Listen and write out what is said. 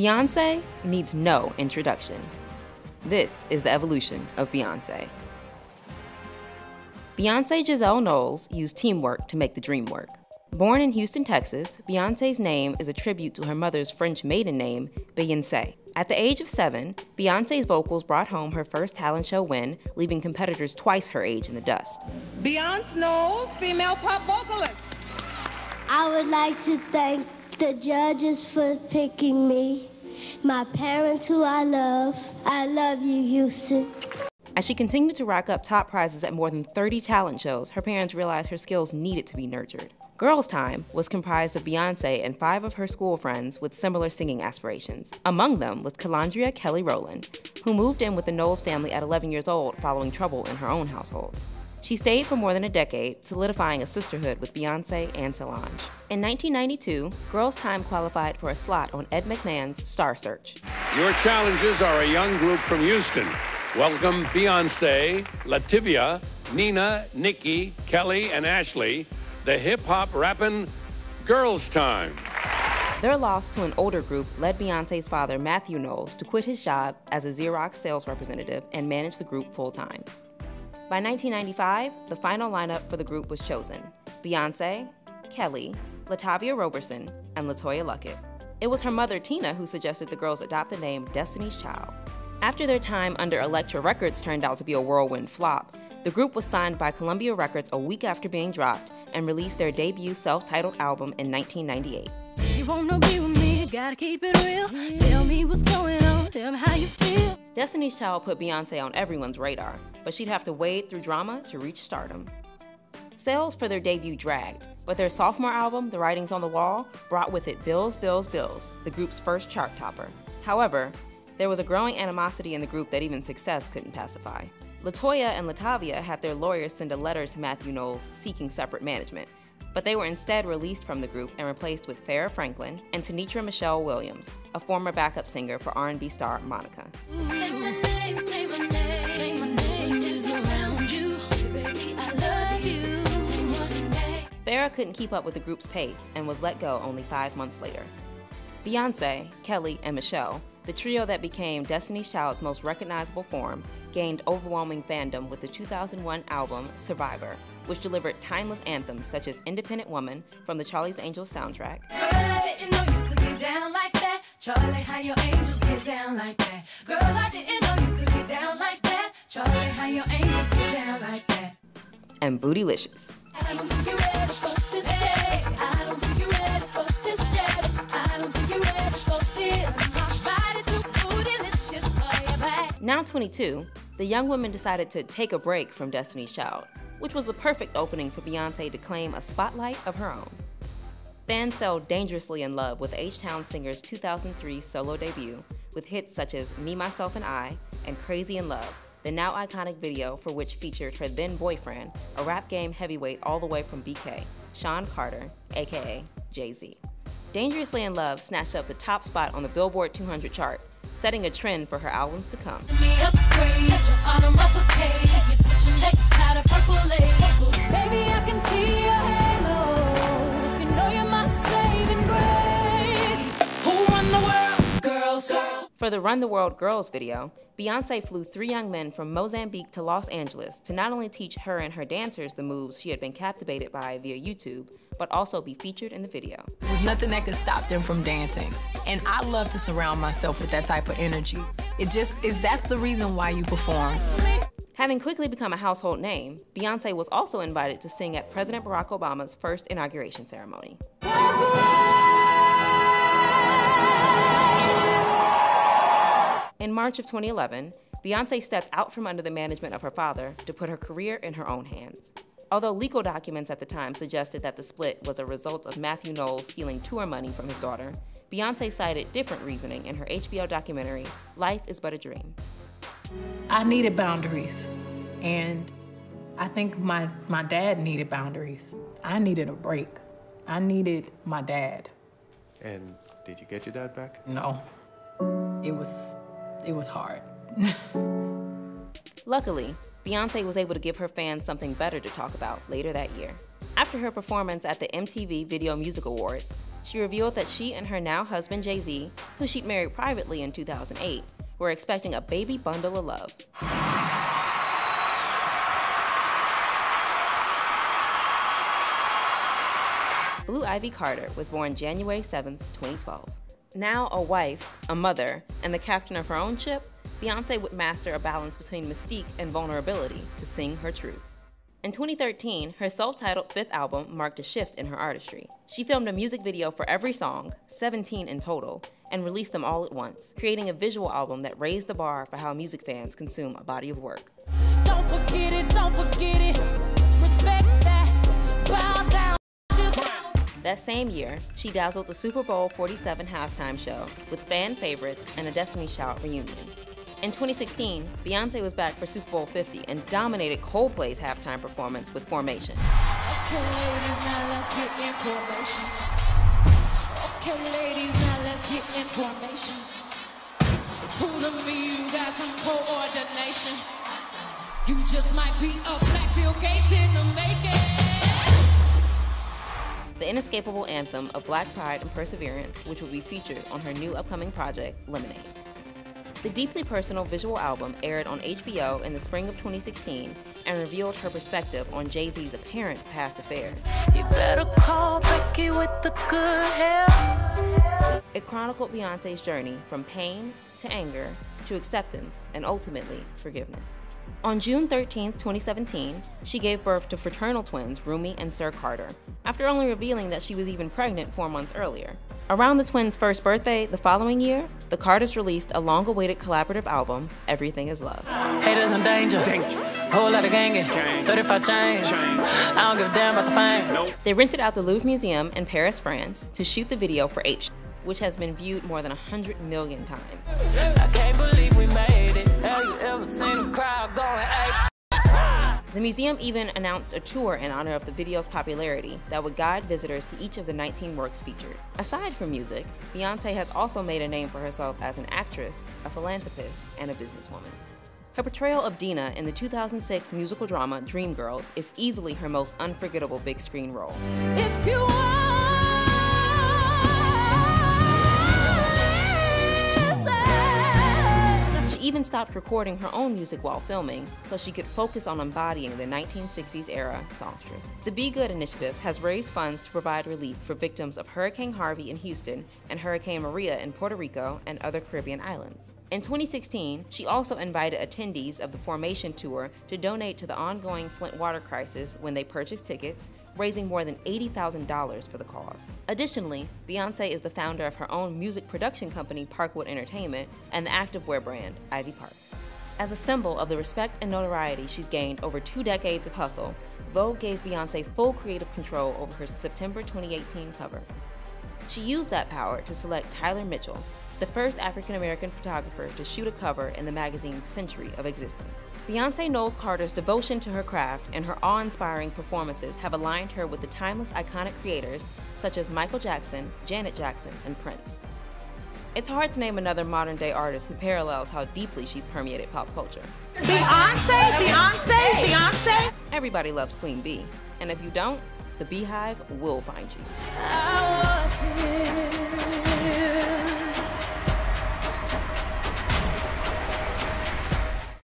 Beyoncé needs no introduction. This is the evolution of Beyoncé. Beyoncé Giselle Knowles used teamwork to make the dream work. Born in Houston, Texas, Beyoncé's name is a tribute to her mother's French maiden name, Beyoncé. At the age of 7, Beyoncé's vocals brought home her first talent show win, leaving competitors twice her age in the dust. Beyoncé Knowles, female pop vocalist. I would like to thank the judges for picking me, my parents who I love. I love you, Houston. As she continued to rack up top prizes at more than 30 talent shows, her parents realized her skills needed to be nurtured. Girls' Time was comprised of Beyoncé and 5 of her school friends with similar singing aspirations. Among them was Calandria Kelly Rowland, who moved in with the Knowles family at 11 years old following trouble in her own household. She stayed for more than a decade, solidifying a sisterhood with Beyoncé and Solange. In 1992, Girls' Time qualified for a slot on Ed McMahon's Star Search. Your challengers are a young group from Houston. Welcome Beyoncé, Lativia, Nina, Nikki, Kelly, and Ashley, the hip-hop rapping Girls' Time. Their loss to an older group led Beyoncé's father, Matthew Knowles, to quit his job as a Xerox sales representative and manage the group full-time. By 1995, the final lineup for the group was chosen: Beyoncé, Kelly, Latavia Roberson, and LaToya Luckett. It was her mother, Tina, who suggested the girls adopt the name Destiny's Child. After their time under Elektra Records turned out to be a whirlwind flop, the group was signed by Columbia Records a week after being dropped and released their debut self-titled album in 1998. You wanna be with me, gotta keep it real. Tell me what's going on, tell me how you feel. Destiny's Child put Beyoncé on everyone's radar, but she'd have to wade through drama to reach stardom. Sales for their debut dragged, but their sophomore album, The Writing's on the Wall, brought with it Bills, Bills, Bills, the group's first chart topper. However, there was a growing animosity in the group that even success couldn't pacify. LaToya and Latavia had their lawyers send a letter to Matthew Knowles seeking separate management, but they were instead released from the group and replaced with Farrah Franklin and Tanitra Michelle Williams, a former backup singer for R&B star Monica. Say my name, say my name, say my name is around you. Baby, I love you. One day. Farrah couldn't keep up with the group's pace and was let go only 5 months later. Beyoncé, Kelly, and Michelle, the trio that became Destiny's Child's most recognizable form, gained overwhelming fandom with the 2001 album Survivor, which delivered timeless anthems such as Independent Woman from the Charlie's Angels soundtrack. Girl, I didn't know you could get down like that. Charlie, how your angels get down like that. Girl, I didn't know you could get down like that. Charlie, how your angels get down like that. And Bootylicious. I don't think you're ready for this day. I don't think you're ready for this day. I don't think you're ready for this. My body too bootylicious for your back. Now 22, the young woman decided to take a break from Destiny's Child, which was the perfect opening for Beyoncé to claim a spotlight of her own. Fans fell dangerously in love with H-Town singer's 2003 solo debut, with hits such as Me, Myself, and I, and Crazy in Love, the now iconic video for which featured her then boyfriend, a rap game heavyweight all the way from BK, Sean Carter, aka Jay-Z. Dangerously in Love snatched up the top spot on the Billboard 200 chart, setting a trend for her albums to come. Me upgrade, your autumn uppercase. You're such a necktie to purple labels. Baby, I can see your halo. You know you're my saving grace. Who run the world? Girls, girls. For the Run the World Girls video, Beyoncé flew 3 young men from Mozambique to Los Angeles to not only teach her and her dancers the moves she had been captivated by via YouTube, but also be featured in the video. There's nothing that could stop them from dancing. And I love to surround myself with that type of energy. It just is, that's the reason why you perform. Having quickly become a household name, Beyoncé was also invited to sing at President Barack Obama's first inauguration ceremony. In March of 2011, Beyoncé stepped out from under the management of her father to put her career in her own hands. Although legal documents at the time suggested that the split was a result of Matthew Knowles stealing tour money from his daughter, Beyoncé cited different reasoning in her HBO documentary, Life is But a Dream. I needed boundaries, and I think my dad needed boundaries. I needed a break. I needed my dad. And did you get your dad back? No, it was hard. Luckily, Beyoncé was able to give her fans something better to talk about later that year. After her performance at the MTV Video Music Awards, she revealed that she and her now husband Jay-Z, who she'd married privately in 2008, were expecting a baby bundle of love. Blue Ivy Carter was born January 7, 2012. Now a wife, a mother, and the captain of her own ship, Beyoncé would master a balance between mystique and vulnerability to sing her truth. In 2013, her self-titled fifth album marked a shift in her artistry. She filmed a music video for every song, 17 in total, and released them all at once, creating a visual album that raised the bar for how music fans consume a body of work. Don't forget it, don't forget it. Respect that, bow down. That same year, she dazzled the Super Bowl 47 halftime show with fan favorites and a Destiny's Child reunion. In 2016, Beyoncé was back for Super Bowl 50 and dominated Coldplay's halftime performance with Formation. Okay, ladies, now let's get information. Okay, ladies, now let's get information. Prove to me you got some coordination. You just might be a Black Bill Gates in the making. The inescapable anthem of Black pride and perseverance, which will be featured on her new upcoming project, Lemonade. The deeply personal visual album aired on HBO in the spring of 2016 and revealed her perspective on Jay-Z's apparent past affairs. You better call Becky with the good hair. It chronicled Beyoncé's journey from pain to anger to acceptance and ultimately forgiveness. On June 13, 2017, she gave birth to fraternal twins Rumi and Sir Carter, after only revealing that she was even pregnant 4 months earlier. Around the twins' first birthday the following year, the Carters released a long-awaited collaborative album, Everything Is Love. Haters in danger. Whole lot of gangin'. 35 chains. I don't give a damn about the fame. They rented out the Louvre Museum in Paris, France, to shoot the video for Ape, which has been viewed more than 100 million times. I can't believe we made it. Have you ever seen a crowd going ape? The museum even announced a tour in honor of the video's popularity that would guide visitors to each of the 19 works featured. Aside from music, Beyoncé has also made a name for herself as an actress, a philanthropist, and a businesswoman. Her portrayal of Dina in the 2006 musical drama Dreamgirls is easily her most unforgettable big screen role. If you She even stopped recording her own music while filming so she could focus on embodying the 1960s era songstress. The Be Good initiative has raised funds to provide relief for victims of Hurricane Harvey in Houston and Hurricane Maria in Puerto Rico and other Caribbean islands. In 2016, she also invited attendees of the Formation Tour to donate to the ongoing Flint water crisis when they purchased tickets, raising more than $80,000 for the cause. Additionally, Beyoncé is the founder of her own music production company, Parkwood Entertainment, and the activewear brand, Ivy Park. As a symbol of the respect and notoriety she's gained over 2 decades of hustle, Vogue gave Beyoncé full creative control over her September 2018 cover. She used that power to select Tyler Mitchell, the first African-American photographer to shoot a cover in the magazine's century of existence. Beyoncé Knowles-Carter's devotion to her craft and her awe-inspiring performances have aligned her with the timeless iconic creators such as Michael Jackson, Janet Jackson, and Prince. It's hard to name another modern-day artist who parallels how deeply she's permeated pop culture. Beyoncé, Beyoncé, Beyoncé. Everybody loves Queen Bee, and if you don't, the Beehive will find you. I was here.